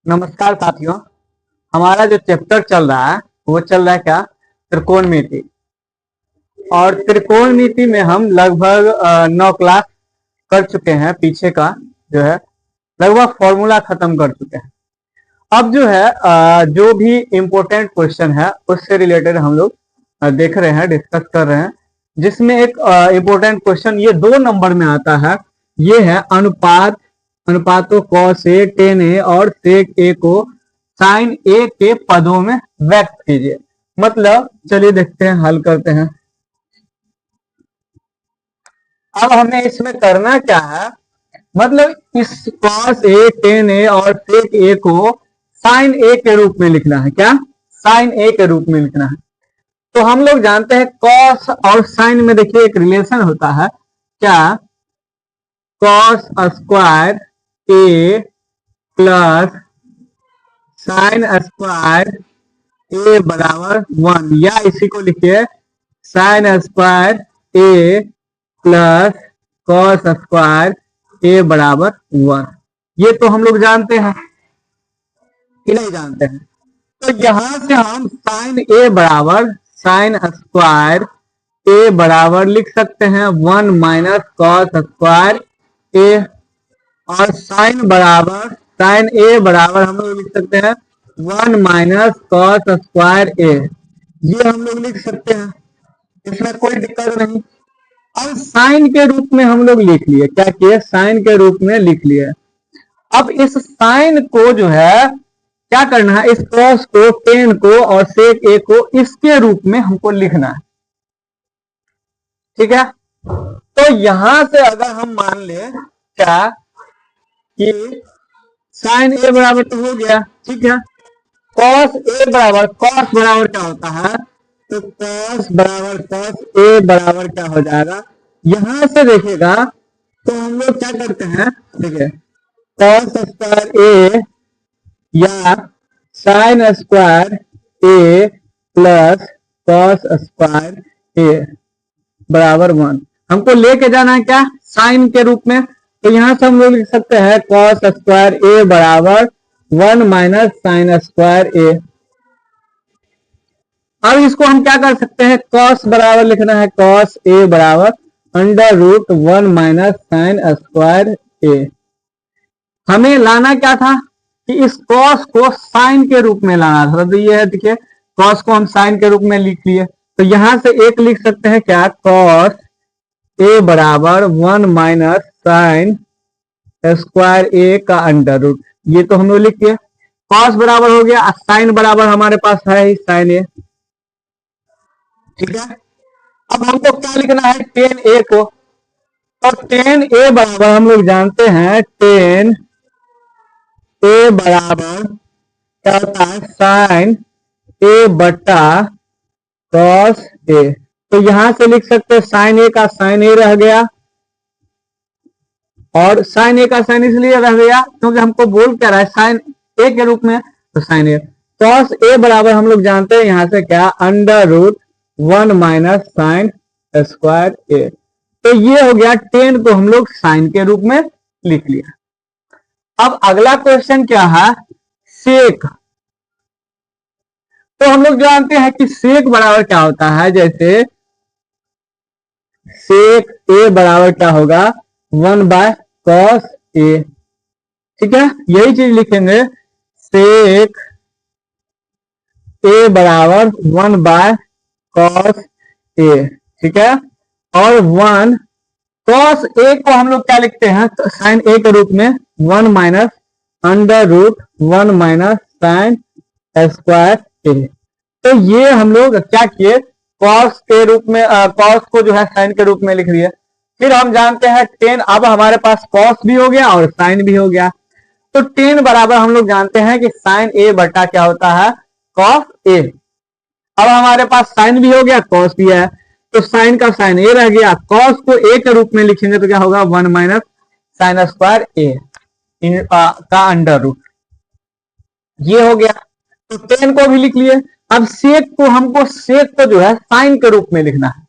नमस्कार साथियों। हमारा जो चैप्टर चल रहा है वो चल रहा है क्या, त्रिकोणमिति। और त्रिकोणमिति में हम लगभग 9 क्लास कर चुके हैं। पीछे का जो है लगभग फॉर्मूला खत्म कर चुके हैं। अब जो है जो भी इम्पोर्टेंट क्वेश्चन है उससे रिलेटेड हम लोग देख रहे हैं, डिस्कस कर रहे हैं। जिसमें एक इम्पोर्टेंट क्वेश्चन ये 2 नंबर में आता है। ये है अनुपातों cos A tan A और sec A को sin A के पदों में व्यक्त कीजिए। मतलब चलिए देखते हैं, हल करते हैं। अब हमें इसमें करना क्या है, मतलब इस cos A tan A और sec A को sin A के रूप में लिखना है। क्या sin A के रूप में लिखना है। तो हम लोग जानते हैं cos और sin में देखिए एक रिलेशन होता है। क्या cos square A plus sine square A बराबर 1, या इसी को लिखिए sine square A plus cos square A बराबर 1। ये तो हम लोग जानते हैं कि नहीं जानते हैं। तो यहां से हम साइन A बराबर साइन स्क्वायर A बराबर लिख सकते हैं 1 माइनस कॉस स्क्वायर A, और साइन A बराबर हम लोग लिख सकते हैं 1 माइनस कॉस स्क्वायर A। ये हम लोग लिख सकते हैं, इसमें कोई दिक्कत नहीं। अब साइन के रूप में हम लोग लिख लिए, क्या किए, साइन के रूप में लिख लिए। अब इस साइन को जो है क्या करना है, इस कॉस को, टेन को और सेक ए को इसके रूप में हमको लिखना है। ठीक है। तो यहां से अगर हम मान ले क्या कि साइन ए बराबर तो हो गया, ठीक है। कॉस ए बराबर, कॉस बराबर क्या होता है, तो कॉस बराबर कॉस ए बराबर क्या हो जाएगा, यहां से देखिएगा तो हम लोग क्या करते हैं, देखिए कॉस स्क्वायर ए या साइन स्क्वायर ए प्लस कॉस स्क्वायर ए बराबर 1 हमको लेके जाना है क्या, साइन के रूप में। तो यहां से हम लोग लिख सकते हैं कॉस स्क्वायर ए बराबर 1 माइनस साइन स्क्वायर ए। अब इसको हम क्या कर सकते हैं, कॉस बराबर लिखना है कॉस ए बराबर under root 1 minus sine square A. हमें लाना क्या था कि इस कॉस को साइन के रूप में लाना था। तो ये है, देखिए कॉस को हम साइन के रूप में लिख लिए। तो यहां से एक लिख सकते हैं क्या, कॉस ए बराबर 1 माइनस साइन स्क्वायर ए का अंडर रूट। ये तो हम लोग लिख दिए, कॉस बराबर हो गया, साइन बराबर हमारे पास है ही साइन ए। ठीक है। अब हमको क्या लिखना है, टेन ए को। और टेन ए बराबर हम लोग जानते हैं, टेन ए बराबर क्या होता है, साइन ए बटा कॉस ए। तो यहां से लिख सकते हैं साइन ए का साइन ए रह गया, और साइन ए का साइन इसलिए रह गया क्योंकि हमको बोल क्या रहा है, साइन ए के रूप में, तो साइन ए। कॉस ए बराबर हम लोग जानते हैं यहां से क्या, under root 1 minus sine square A. तो ये हो गया, टेन को हम लोग साइन के रूप में लिख लिया। अब अगला क्वेश्चन क्या है, सेक। तो हम लोग जानते हैं कि सेक बराबर क्या होता है, जैसे सेक ए बराबर क्या होगा, 1 बाय कॉस ए। ठीक है, यही चीज लिखेंगे, सेक ए बराबर 1 बाय कॉस ए। ठीक है, और 1 कॉस ए को हम लोग क्या लिखते हैं, तो साइन ए के रूप में 1 minus under root 1 minus sine square A. तो ये हम लोग क्या किए, कॉस के रूप में, कॉस को जो है साइन के रूप में लिख दिए। फिर हम जानते हैं टेन, अब हमारे पास कॉस भी हो गया और साइन भी हो गया। तो टेन बराबर हम लोग जानते हैं कि साइन ए बटा क्या होता है, कॉस ए। अब हमारे पास साइन भी हो गया, कॉस भी है, तो साइन का साइन ए रह गया, कॉस को ए के रूप में लिखेंगे तो क्या होगा, 1 माइनस साइन स्क्वायर ए का अंडर रूट। ये हो गया, तो टेन को भी लिख लिए। अब सेक को, हमको सेक को जो है साइन के रूप में लिखना है।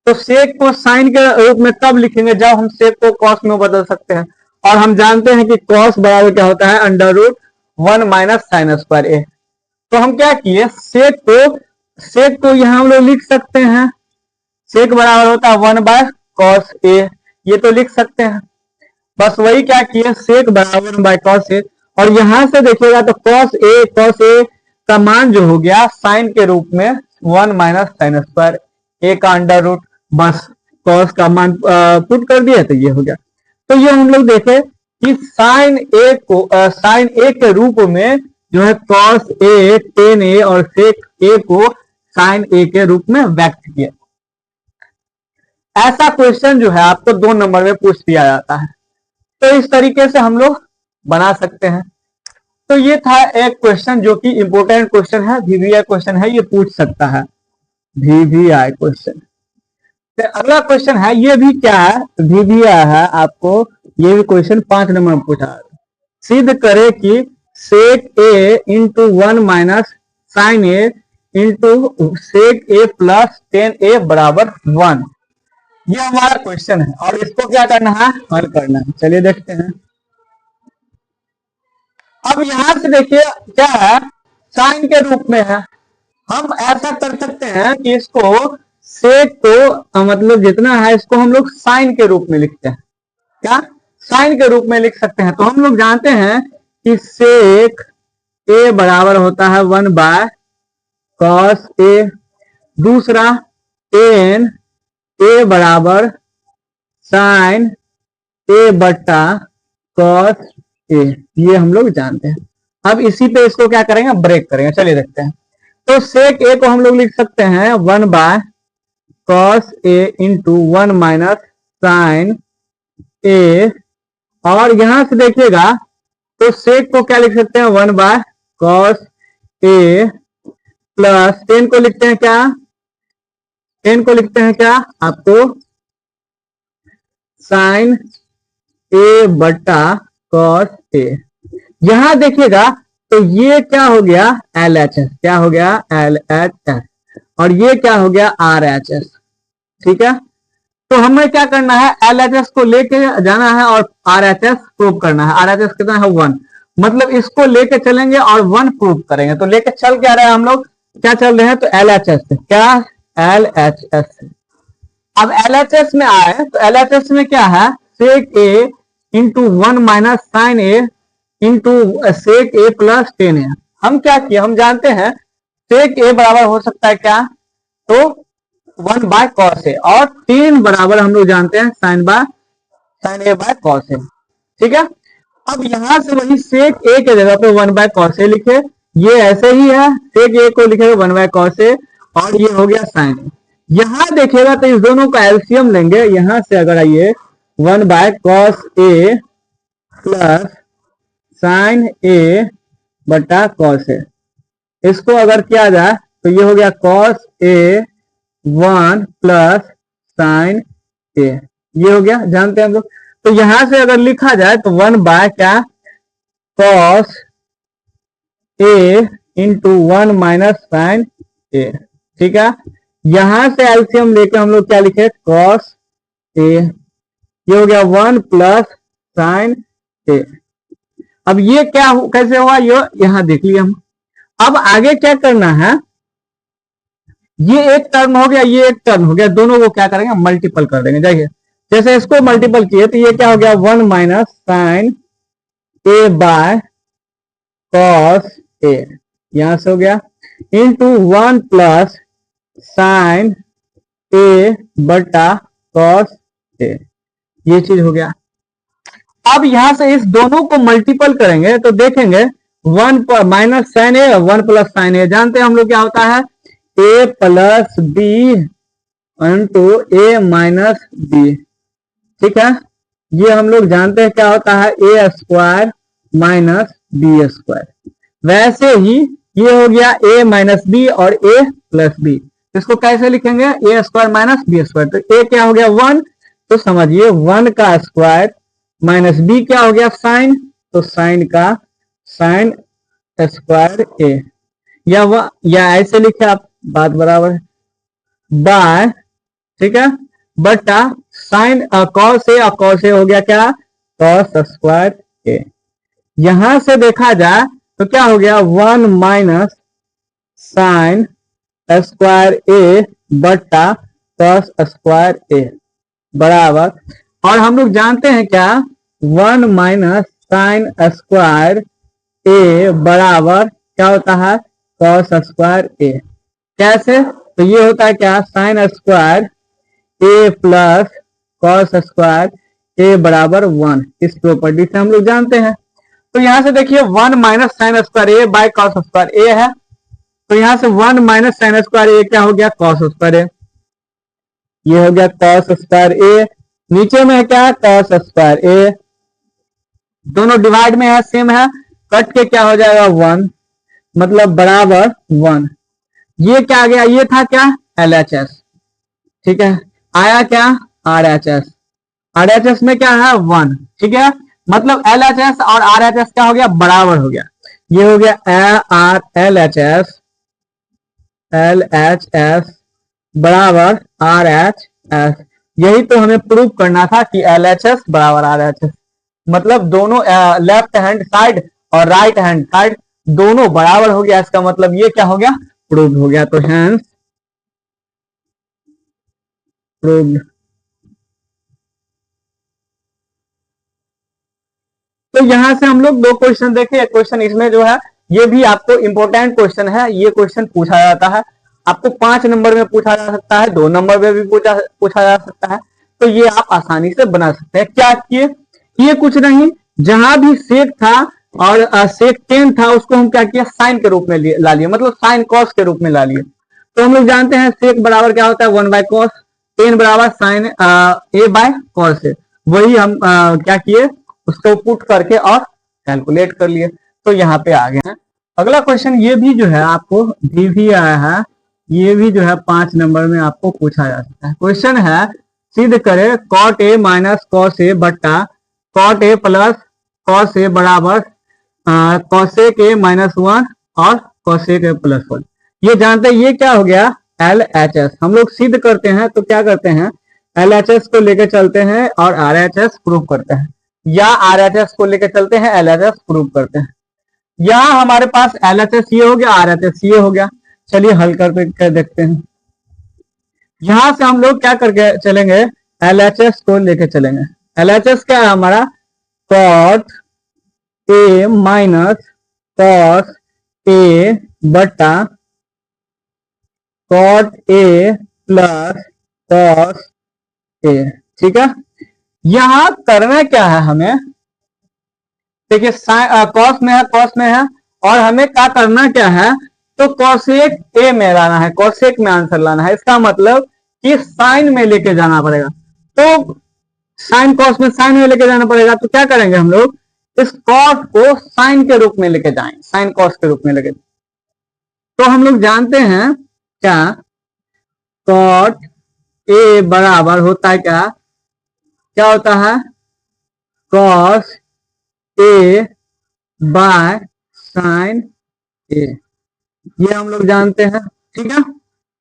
तो सेक को साइन के रूप में कब लिखेंगे, जब हम सेक को कॉस में बदल सकते हैं। और हम जानते हैं कि कॉस बराबर क्या होता है, under root 1 minus sine square A. तो हम क्या किए, सेक को यहाँ हम लोग लिख सकते हैं, सेक बराबर होता है 1 बाय कॉस ए, ये तो लिख सकते हैं। बस वही क्या किए, सेक बराबर 1 बाय कॉस ए, और यहां से देखिएगा तो कॉस ए का मान जो हो गया साइन के रूप में 1 माइनस साइन स्क्वायर ए का अंडर रूट, बस कॉस का मान पुट कर दिया तो ये हो गया। तो ये हम लोग देखे कि साइन ए के रूप में जो है कॉस ए, टेन ए और सेक ए को साइन ए के रूप में व्यक्त किया। ऐसा क्वेश्चन जो है आपको 2 नंबर में पूछ दिया जाता है, तो इस तरीके से हम लोग बना सकते हैं। तो ये था एक क्वेश्चन जो कि इंपोर्टेंट क्वेश्चन है, वीवीआई क्वेश्चन है, ये पूछ सकता है वीवीआई क्वेश्चन। तो अगला क्वेश्चन है, ये भी क्या है, वीवीआई है, आपको ये भी क्वेश्चन 5 नंबर में पूछा है। सिद्ध करे कि सेक ए इंटू 1 माइनस साइन ए इंटू सेक ए प्लस टेन ए बराबर 1। ये हमारा क्वेश्चन है और इसको क्या करना है, हल करना है। चलिए देखते हैं। अब यहां से देखिए क्या है, साइन के रूप में है, हम ऐसा कर सकते हैं कि इसको सेक को मतलब जितना है इसको हम लोग साइन के रूप में लिखते हैं। क्या, साइन के रूप में लिख सकते हैं। तो हम लोग जानते हैं कि सेक ए बराबर होता है 1 बाय कॉस ए, दूसरा टेन ए बराबर साइन ए बट्टा कॉस ए, ये हम लोग जानते हैं। अब इसी पे इसको क्या करेंगे, ब्रेक करेंगे। चलिए देखते हैं। तो सेक ए को हम लोग लिख सकते हैं 1 by cos A into 1 minus sine A, और यहां से देखिएगा तो सेक को क्या लिख सकते हैं 1 by cos A plus ten को लिखते हैं क्या, टेन को लिखते हैं क्या आपको साइन ए बट्टा कॉस ए। यहां देखिएगा तो ये क्या हो गया एल एच एस, क्या हो गया एल एच एस, और ये क्या हो गया आर एच एस। ठीक है, तो हमें क्या करना है, एल एच एस को लेके जाना है और आर एच एस प्रूव करना है। आर एच एस कितना है 1, मतलब इसको लेके चलेंगे और 1 प्रूव करेंगे। तो लेके चल क्या रहे हैं हम लोग, क्या चल रहे हैं, तो एल एच एस, क्या एल एच एस। अब एल एच एस में आए तो एल एच एस में क्या है, सेक ए इंटू 1 माइनस साइन ए इंटू सेक ए प्लस टेन ए। हम क्या किए, हम जानते हैं सेक ए बराबर हो सकता है क्या, तो 1 बाय कॉस ए, और 10 बराबर हम लोग जानते हैं साइन ए बाय कॉस ए। ठीक है, अब यहां से वही सेक ए के जगह पे 1 बाय कॉस ए लिखे, ये ऐसे ही है, सेक ए को लिखे 1 बाय कॉस ए, और ये हो गया साइन ए। यहां देखिएगा तो इस दोनों का एलसीएम लेंगे, यहां से अगर आइए 1 by cos A plus sine A बटा कॉस ए, इसको अगर किया जाए तो ये हो गया कॉस ए 1 प्लस साइन ए, ये हो गया, जानते हैं हम लोग। तो यहां से अगर लिखा जाए तो 1 बाय क्या cos A into 1 minus sine ए। ठीक है, यहां से एलसीएम लेके हम लोग क्या लिखे कॉस ए, ये हो गया 1 प्लस साइन ए। अब ये क्या कैसे हुआ, ये यहां देख लिया हम। अब आगे क्या करना है, ये एक टर्म हो गया, ये एक टर्म हो गया, दोनों को क्या करेंगे मल्टीपल कर देंगे। देखिए जैसे इसको मल्टीपल किए तो ये क्या हो गया 1 minus sine A by cos A, यहां से हो गया इंटू 1 प्लस साइन ए बटा कॉस ए, ये चीज हो गया। अब यहां से इस दोनों को मल्टीपल करेंगे तो देखेंगे 1 माइनस साइन ए और 1 प्लस साइन ए, जानते हैं हम लोग क्या होता है ए plus b into a minus B. ठीक है, ये हम लोग जानते हैं क्या होता है ए स्क्वायर माइनस बी स्क्वायर। वैसे ही ये हो गया ए माइनस बी और ए प्लस बी, इसको कैसे लिखेंगे ए स्क्वायर माइनस बी स्क्वायर। तो ए क्या हो गया 1, तो समझिए 1 का स्क्वायर माइनस बी क्या हो गया साइन, तो साइन का साइन स्क्वायर ए, या ऐसे लिखे आप, बात बराबर है, बाय, ठीक है, बटा साइन कॉस ए, और कॉस ए हो गया क्या कॉस स्क्वायर ए। यहां से देखा जाए तो क्या हो गया 1 माइनस साइन स्क्वायर ए बट्टा कॉस स्क्वायर ए बराबर, और हम लोग जानते हैं क्या 1 माइनस साइन स्क्वायर ए बराबर क्या होता है कॉस स्क्वायर ए। कैसे? तो ये होता है क्या साइन स्क्वायर ए प्लस कॉस स्क्वायर ए बराबर 1। इस प्रॉपर्टी से हम लोग जानते हैं। तो यहां से देखिए 1 minus sine square A by cos square A है, तो यहां से 1 माइनस साइन स्क्वायर ए क्या हो गया कॉस स्क्वायर ए, ये हो गया कॉस स्क्वायर ए। नीचे में है क्या कॉस स्क्वायर ए, दोनों डिवाइड में है सेम है, कट के क्या हो जाएगा 1 मतलब बराबर 1। ये क्या आ गया, ये था क्या LHS, ठीक है, आया क्या RHS, RHS में क्या है 1, ठीक है, मतलब LHS और RHS क्या हो गया बराबर हो गया। ये हो गया LHS बराबर RHS। यही तो हमें प्रूव करना था कि LHS बराबर RHS, मतलब दोनों लेफ्ट हैंड साइड और राइट हैंड साइड दोनों बराबर हो गया। इसका मतलब ये क्या हो गया प्रूव हो गया। तो हेंस प्रूव्ड। तो यहां से हम लोग दो क्वेश्चन देखे। एक क्वेश्चन इसमें जो है ये भी आपको इंपॉर्टेंट क्वेश्चन है, ये क्वेश्चन पूछा जाता है आपको 5 नंबर में पूछा जा सकता है, 2 नंबर में भी पूछा जा सकता है। तो ये आप आसानी से बना सकते हैं। क्या किए, ये कुछ नहीं, जहां भी सेक था और सेक 10 था उसको हम क्या किया साइन के रूप में ला लिए, मतलब साइन कॉस के रूप में ला लिए। तो हम लोग जानते हैं सेक बराबर क्या होता है 1 बाय कॉस, 10 बराबर साइन ए बाय कॉस है। वही हम क्या किए उसको पुट करके और कैलकुलेट कर लिए, तो यहाँ पे आ गए हैं। अगला क्वेश्चन ये भी जो है आपको भी आया है, ये भी जो है 5 नंबर में आपको पूछा जा सकता है। क्वेश्चन है सिद्ध करे कॉट ए माइनस कॉस ए बट्टा cot A plus cos A बराबर कॉसेक ए माइनस 1 और कॉसेक ए प्लस 1। ये जानते हैं ये क्या हो गया LHS। हम लोग सिद्ध करते हैं तो क्या करते हैं LHS को लेकर चलते हैं और RHS प्रूव करते हैं, या RHS को लेकर चलते हैं LHS प्रूव करते हैं। यहां हमारे पास LHS ये हो गया, RHS ये हो गया। चलिए हल करके देखते हैं। यहां से हम लोग क्या करके चलेंगे LHS को लेके चलेंगे। LHS क्या है हमारा cot ए माइनस cos ए बटा cot ए प्लस cos ए, ठीक है। यहां करना क्या है हमें, देखिए कॉस में है, कॉस में है, और हमें क्या करना क्या है तो कॉसेक ए में लाना है, कॉसेक में आंसर लाना है। इसका मतलब कि साइन में लेके जाना पड़ेगा, तो साइन कॉस में साइन में लेके जाना पड़ेगा। तो क्या करेंगे हम लोग इस कॉस को साइन के रूप में लेके जाएंगे, साइन कॉस के रूप में लेके। तो हम लोग जानते हैं क्या कॉट ए बराबर होता है क्या, क्या होता है कॉस ए बाय साइन ए, ये हम लोग जानते हैं, ठीक है।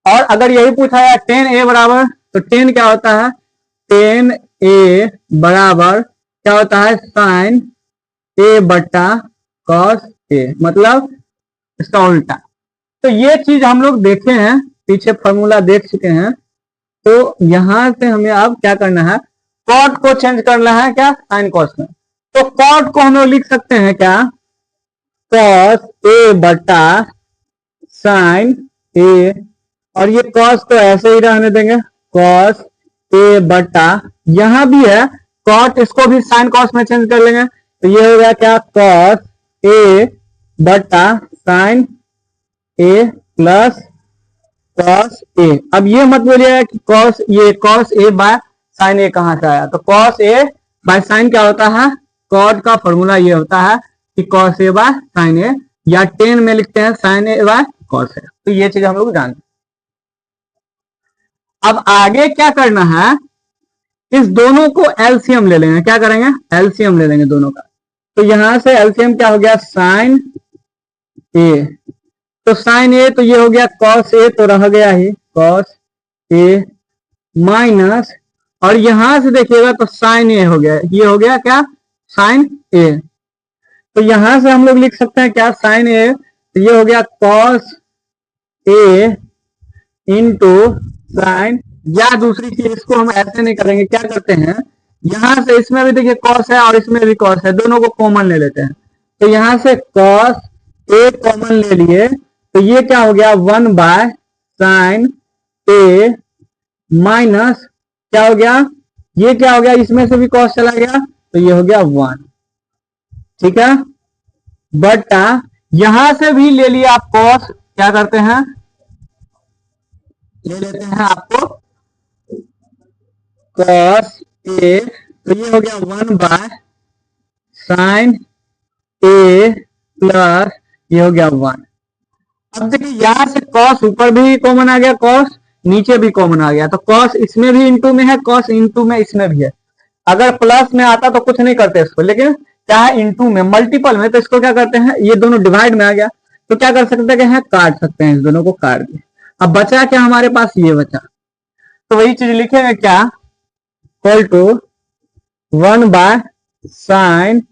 और अगर यही पूछा है 10 ए बराबर, तो 10 क्या होता है 10 ए बराबर क्या होता है साइन ए बट्टा कॉस ए, मतलब इसका उल्टा। तो ये चीज हम लोग देखे हैं, पीछे फॉर्मूला देख चुके हैं। तो यहां से हमें अब क्या करना है कॉट को चेंज करना है क्या साइन कॉस में। तो कॉट को हम लोग लिख सकते हैं क्या कॉस ए बटा साइन ए, और ये कॉस को ऐसे ही रहने देंगे कॉस ए बटा, यहां भी है कॉट, इसको भी साइन कॉस में चेंज कर लेंगे। तो ये हो गया क्या कॉस ए बटा साइन ए प्लस कॉस ए। अब ये मत बोलिएगा कि कॉस ये कॉस ए बाय साइन ए कहां से आया, तो कॉस ए बाय साइन क्या होता है कॉट का फॉर्मूला ये होता है कि कॉस ए बाय साइन ए, या 10 में लिखते हैं साइन ए बाय कॉस ए। तो ये चीज हम लोग जानते हैं। अब आगे क्या करना है इस दोनों को एलसीएम ले लेंगे, क्या करेंगे एलसीएम ले लेंगे दोनों का। तो यहां से एलसीएम क्या हो गया साइन ए, तो साइन ए तो ये हो गया कॉस ए, तो रह गया ही कॉस ए माइनस, और यहां से देखिएगा तो साइन ए हो गया, ये हो गया क्या साइन ए। तो यहां से हम लोग लिख सकते हैं क्या, साइन ए, तो ये हो गया कॉस ए इंटू साइन, या दूसरी चीज इसको हम ऐसे नहीं करेंगे, क्या करते हैं यहां से इसमें भी देखिए कॉस है और इसमें भी कॉस है, दोनों को कॉमन ले लेते हैं। तो यहां से कॉस ए कॉमन ले लिए तो ये क्या हो गया 1/साइन ए माइनस क्या हो गया, ये क्या हो गया, इसमें से भी कॉस चला गया तो ये हो गया 1, ठीक है। बटा यहां से भी ले लिया आप कॉस, क्या करते हैं ले लेते हैं आपको कॉस ए, तो ये हो गया 1/साइन ए प्लस ये हो गया 1। अब देखिए यहां से कॉस ऊपर भी कॉमन आ गया, कॉस नीचे भी कॉमन आ गया, तो कॉस इसमें भी इंटू में है, कॉस इंटू में इसमें भी है। अगर प्लस में आता तो कुछ नहीं करते इसको, लेकिन क्या है इंटू में मल्टीपल में, तो इसको क्या करते हैं, ये दोनों डिवाइड में आ गया तो क्या कर सकते हैं काट सकते हैं, इस दोनों को काट दिए। अब बचा क्या हमारे पास, ये बचा, तो वही चीज लिखेंगे क्या, इक्वल टू 1/साइन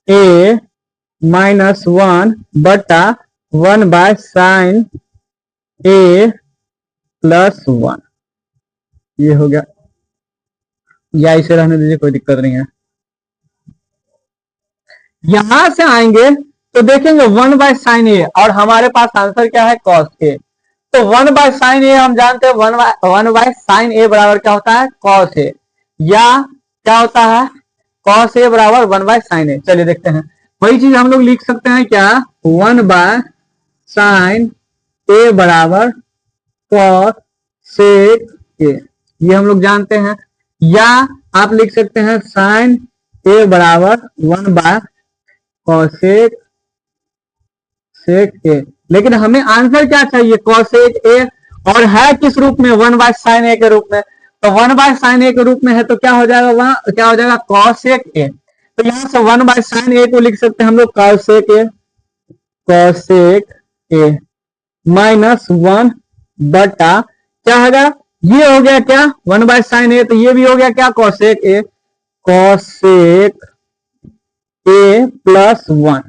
ए माइनस 1 बटा 1/साइन ए प्लस 1, ये हो गया, या इसे रहने दीजिए कोई दिक्कत नहीं है। यहां से आएंगे तो देखेंगे 1/साइन ए और हमारे पास आंसर क्या है कॉस ए, तो 1/साइन ए हम जानते हैं 1/साइन ए बराबर क्या होता है कॉस ए, या क्या होता है कॉस ए बराबर 1/साइन ए। चलिए देखते हैं, वही चीज हम लोग लिख सकते हैं क्या, 1/साइन ए बराबर कॉस सेक ए, ये हम लोग जानते हैं, या आप लिख सकते हैं साइन ए बराबर 1/कॉसेक सेक ए, लेकिन हमें आंसर क्या चाहिए कॉसेक ए, और है किस रूप में 1/साइन ए के रूप में, तो 1/साइन ए के रूप में है तो क्या हो जाएगा, वहां क्या हो जाएगा कॉसेक ए, तो यहां से 1/साइन ए को लिख सकते हैं हम लोग कॉसेक ए माइनस 1 बटा क्या होगा, ये हो गया क्या 1/साइन ए, तो ये भी हो गया क्या कॉसेक ए प्लस 1।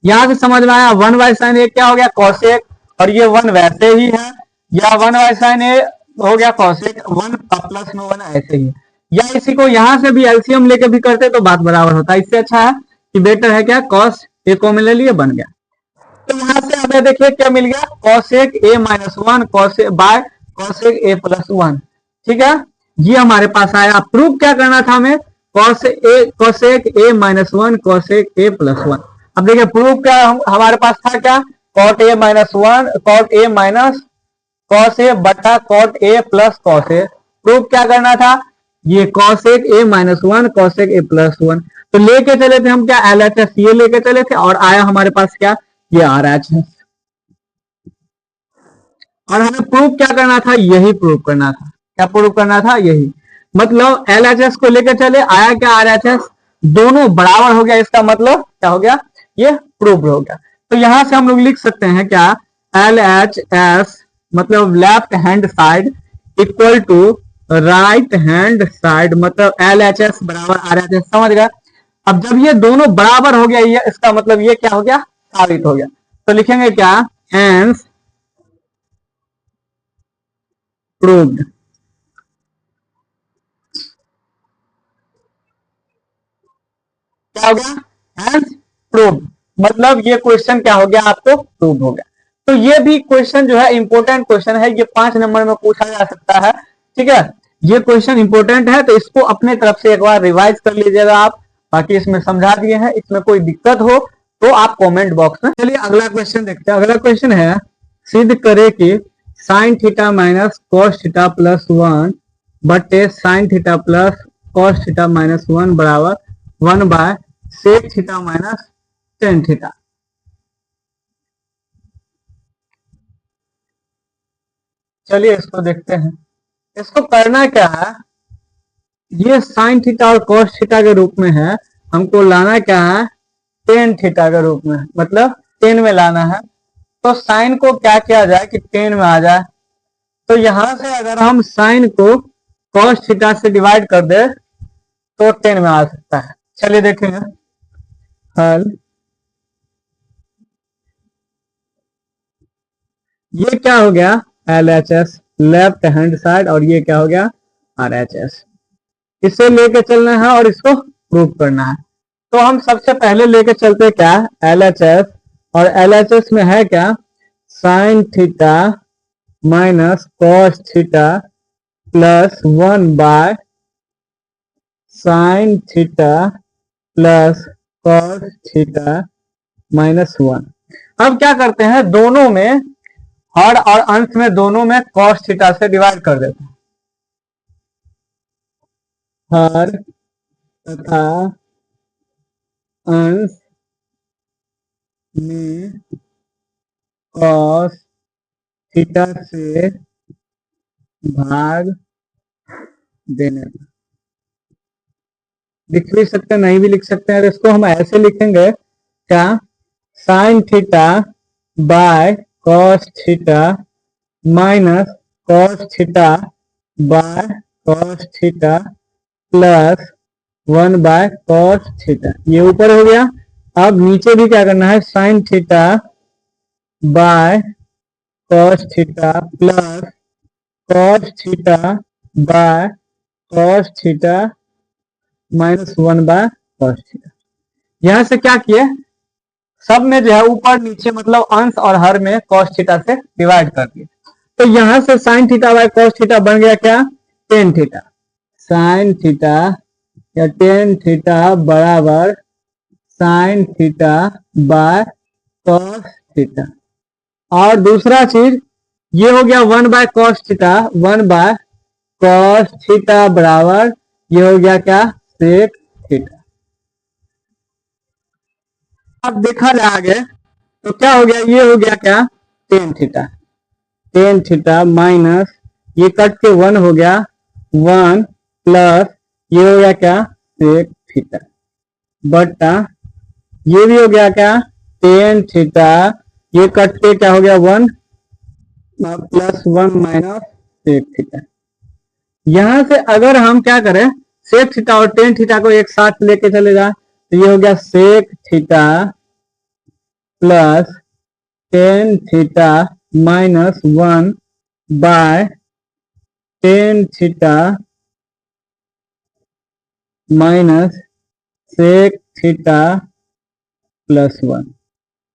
यहां से समझ में आया 1/साइन ए क्या हो गया कॉसेक, और ये 1 वैसे ही है, या 1/साइन ए हो गया कॉसेक 1 प्लस में 1 ऐसे ही, या इसी को यहां से भी एलसीएम लेके भी करते तो बात बराबर होता है। इससे अच्छा है कि बेटर है क्या कॉस ए को मिले लिए बन गया। तो यहां से हमें देखिए क्या मिल गया cosec A minus 1 bye cosec A plus 1, ठीक है, ये हमारे पास आया। प्रूफ क्या करना था हमें, cosec A minus 1 cosec A plus 1। अब देखिए प्रूफ क्या हमारे पास था क्या, cot A minus 1 cot A minus cos A बटा cot A plus cos A. Proof क्या करना था, ये cosec A minus 1 cosec A plus 1, तो लेके चले थे हम क्या LHS, ये लेके चले थे और आया हमारे पास क्या ये RHS, और हमें प्रूफ क्या करना था, यही प्रूफ करना था, क्या प्रूफ करना था यही, मतलब LHS को लेकर चले आया क्या RHS, दोनों बराबर हो गया, इसका मतलब क्या हो गया ये प्रूफ हो गया। तो यहां से हम लोग लिख सकते हैं क्या LHS मतलब left hand side equal to right hand side, मतलब LHS बराबर RHS, समझ गए। अब जब ये दोनों बराबर हो गया ये इसका मतलब ये क्या हो गया साबित हो गया, तो लिखेंगे क्या हेंस प्रूव्ड, क्या हो गया हेंस प्रूव्ड, मतलब ये क्वेश्चन क्या हो गया आपको प्रूव हो गया। तो ये भी क्वेश्चन जो है इंपॉर्टेंट क्वेश्चन है, ये 5 नंबर में पूछा जा सकता है, ठीक है, ये क्वेश्चन इंपॉर्टेंट है, तो इसको अपने तरफ से एक बार रिवाइज कर लीजिएगा आप, बाकी इसमें समझा दिए हैं, इसमें कोई दिक्कत हो तो आप कमेंट बॉक्स में। चलिए अगला क्वेश्चन देखते हैं। अगला क्वेश्चन है सिद्ध करे कि sine theta minus cos theta plus 1 बटे sine theta plus cos theta minus 1 बराबर 1/सेक थीटा माइनस टेन थीटा। चलिए इसको देखते हैं, इसको करना क्या है, ये साइन थीटा और कॉस थीटा के रूप में है, हमको लाना क्या है टेन थीटा के रूप में, मतलब 10 में लाना है। तो साइन को क्या किया जाए कि 10 में आ जाए, तो यहां से अगर हम साइन को कॉस थीटा से डिवाइड कर दे तो 10 में आ सकता है। चलिए देखेंगे, हल ये क्या हो गया L H S left hand side और ये क्या हो गया आर एच एस। इसे लेके चलना है और इसको प्रूव करना है। तो हम सबसे पहले लेके चलते क्या एल एच एस और एल एच एस में है क्या sine theta minus cos theta plus 1 sine theta plus cos theta -1। अब क्या करते हैं दोनों में हर और अंश में दोनों में कॉस थीटा से डिवाइड कर देते हैं। हर तथा अंश में कॉस थीटा से भाग देने पर लिख भी सकते हैं नहीं भी लिख सकते हैं। इसको हम ऐसे लिखेंगे क्या sine theta by cos theta minus cos theta by cos theta plus 1/cos theta. ये ऊपर हो गया। अब नीचे भी क्या करना है sine theta by cos theta plus cos theta by cos theta -1/cos theta. यहां से क्या किए सब में जो है ऊपर नीचे मतलब अंश और हर में cos थीटा से डिवाइड कर दिए। तो यहां से sine theta by cos theta बन गया क्या टेन थीटा। साइन थीटा या टेन थीटा बराबर sine theta by cos theta. और दूसरा चीज ये हो गया 1/cos थीटा 1/cos थीटा बराबर ये हो गया क्या सेक थीटा। अब देखा जाए आगे तो क्या हो गया ये हो गया क्या टेन थीटा माइनस ये कट के 1 हो गया 1 प्लस ये हो गया क्या सेक थीटा बटा ये भी हो गया क्या टेन थीटा ये कट के क्या हो गया 1 प्लस 1 माइनस सेक थीटा। यहां से अगर हम क्या करें सेक थीटा और टेन थीटा को एक साथ लेके चले जाए तो ये हो गया sec theta plus tan theta -1 by tan theta minus sec theta +1।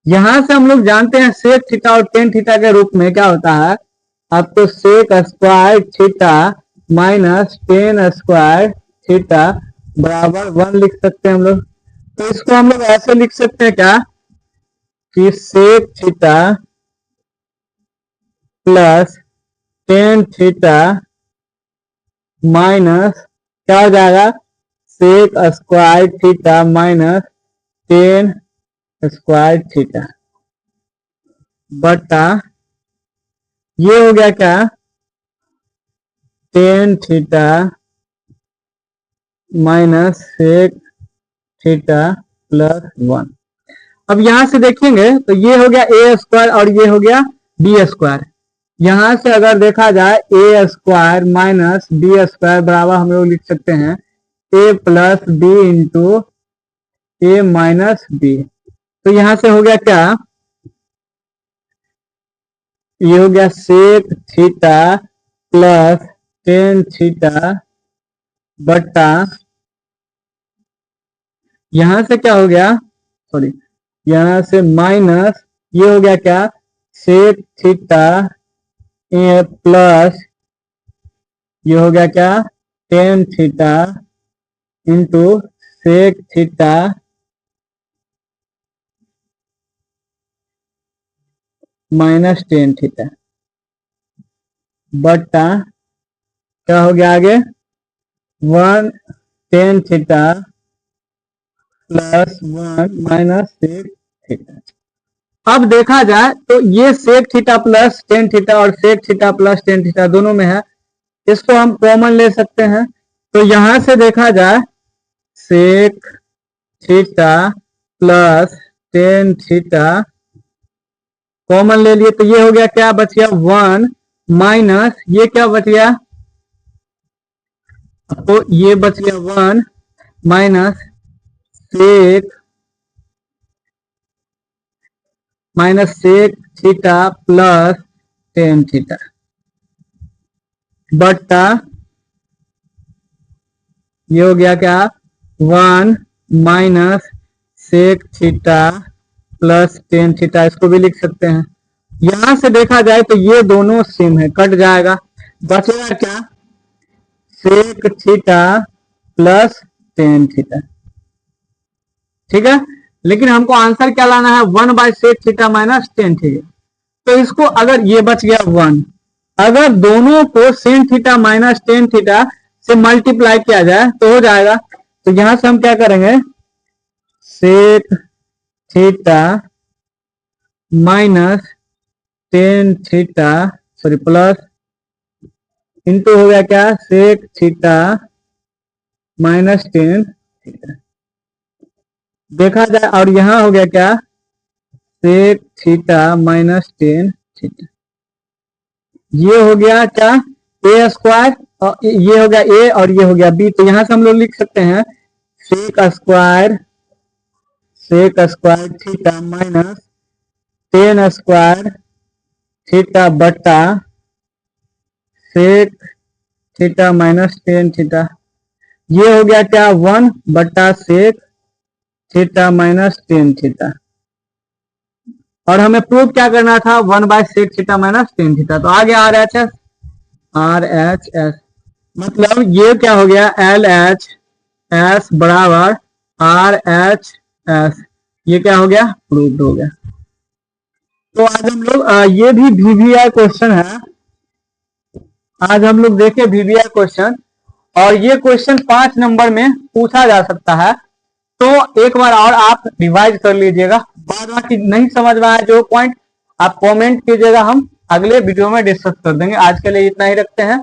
यहां से हम लोग जानते हैं सेक थीटा और टेन थीटा के रूप में क्या होता है आपको sec square theta minus tan square theta बराबर 1 लिख सकते हैं हम लोग। तो इसको हम लोग ऐसे लिख सकते हैं क्या कि sec theta plus tan theta minus क्या हो जाएगा sec square theta minus tan square theta बटा ये हो गया क्या tan theta minus sec theta +1। अब यहां से देखेंगे तो ये हो गया ए स्क्वायर और ये हो गया बी स्क्वायर। यहां से अगर देखा जाए a square minus b square बराबर हम लोग लिख सकते हैं a plus b into a minus b. तो यहां से हो गया क्या ये हो गया sec theta plus tan theta बटा यहां से क्या हो गया सॉरी यहां से माइनस ये हो गया क्या सेक थीटा ए प्लस ये हो गया क्या tan theta into sec theta minus tan theta बटा क्या हो गया आगे 1 tan theta +1 minus sec theta. अब देखा जाए तो ये sec theta plus tan theta और sec theta plus tan theta दोनों में है। इसको हम कॉमन ले सकते हैं। तो यहां से देखा जाए sec theta plus tan theta common ले लिए तो ये हो गया क्या बच गया 1 माइनस ये क्या बच गया तो ये बच गया 1 minus sec minus sec theta plus tan theta बट्टा ये हो गया क्या 1 minus sec theta plus tan theta, इसको भी लिख सकते हैं। यहां से देखा जाए तो ये दोनों सेम है, कट जाएगा, बचेगा क्या sec theta plus tan theta. ठीक है, लेकिन हमको आंसर क्या लाना है 1 by sec theta minus tan theta. तो इसको अगर ये बच गया 1, अगर दोनों को Sen theta minus tan theta से मल्टीप्लाई किया जाए तो हो जाएगा। तो यहां से हम क्या करेंगे sec theta minus tan theta sorry plus into हो गया क्या sec theta minus tan theta देखा जाए, और यहां हो गया क्या sec theta minus tan theta. ये हो गया क्या ए स्क्वायर और ये हो गया ए और ये हो गया बी। तो यहां से हम लोग लिख सकते हैं sec square theta minus tan square theta बट्टा sec theta minus tan theta. ये हो गया क्या 1 बट्टा sec theta minus tan theta. और हमें प्रूव क्या करना था 1 by sec theta minus tan theta. तो आ गया आर एच एस, मतलब ये क्या हो गया एल एच एस बराबर आर एच एस, ये क्या हो गया प्रूव्ड हो गया। तो आज हम लोग ये भी वीवीआई क्वेश्चन है, आज हम लोग देखे वीवीआई क्वेश्चन, और ये क्वेश्चन 5 नंबर में पूछा जा सकता है। तो एक बार और आप रिवाइज कर लीजिएगा, बाद बाकी नहीं समझ में आया जो पॉइंट आप कमेंट कीजिएगा, हम अगले वीडियो में डिस्कस कर देंगे। आज के लिए इतना ही रखते हैं।